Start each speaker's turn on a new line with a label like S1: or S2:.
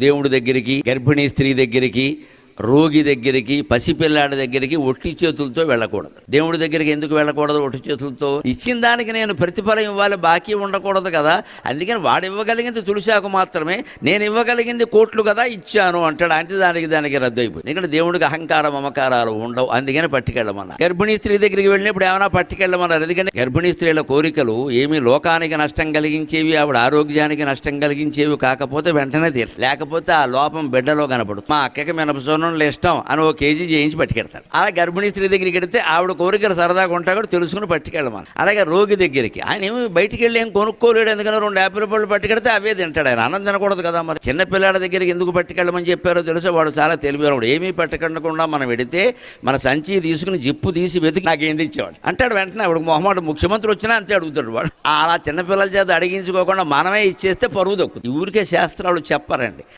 S1: దేవుడి దగ్గరికి, గర్భిణీ స్త్రీ దగ్గరికి, రోగి దగ్గరికి, పసిపిల్లాడి దగ్గరికి ఒట్టి చేతులతో వెళ్ళకూడదు. దేవుడి దగ్గరికి ఎందుకు వెళ్ళకూడదు ఒట్టి చేతులతో? ఇచ్చిన దానికి నేను ప్రతిఫలం ఇవ్వాలి, బాకీ ఉండకూడదు కదా. అందుకని వాడు ఇవ్వగలిగింది తులసాకు మాత్రమే, నేను ఇవ్వగలిగింది కోట్లు కదా ఇచ్చాను అంటాడు. అంటే దానికి రద్దు అయిపోయింది. ఇక్కడ దేవుడికి అహంకారం మమకారాలు ఉండవు, అందుకని పట్టుకెళ్ళమన్నారు. గర్భిణీ స్త్రీ దగ్గరికి వెళ్ళినప్పుడు ఏమైనా పట్టుకెళ్ళమన్నారు. ఎందుకంటే గర్భిణీ స్త్రీల కోరికలు ఏమీ లోకానికి నష్టం కలిగించేవి, ఆవిడ ఆరోగ్యానికి నష్టం కలిగించేవి కాకపోతే వెంటనే తీరు, లేకపోతే ఆ లోపం బిడ్డలో కనపడు. మా అక్కకి మినపసోనం ఇష్టం అని ఓ కేజీ చేయించి పట్టుకెడతాడు. అలా గర్భిణీ స్త్రీ దగ్గరికి వెడితే ఆవిడ కోరికలు సరదాగా ఉంటా కూడా తెలుసుకుని పట్టుకెళ్ళమని. అలాగే రోగి దగ్గరికి ఆయన ఏమి బయటికి వెళ్ళి ఏం కొనుక్కోలేడు, ఎందుకని 2 యాపిల్ పళ్ళు పట్టుకెడితే అవే తింటాడు. ఆయన అన్నం తినకూడదు కదా. మరి చిన్న పిల్లాడి దగ్గరికి ఎందుకు పట్టుకెళ్ళమని చెప్పారో తెలుసా? వాడు చాలా తెలివివాడు. ఏమీ పట్టుకెళ్ళకుండా మనం వెడితే మన సంచి తీసుకుని జిప్పు తీసి వెతికి నాకేం తెచ్చేవాడు అంటాడు. వెంటనే ఆవిడ మొహమాట ముఖ్యమంత్రి వచ్చినా అంతే అడుగుతాడు వాడు. అలా చిన్నపిల్లల చేత అడిగించుకోకుండా మనమే ఇచ్చేస్తే పరువు దక్కుతుంది. ఊరికే శాస్త్రాలు చెప్పరండి.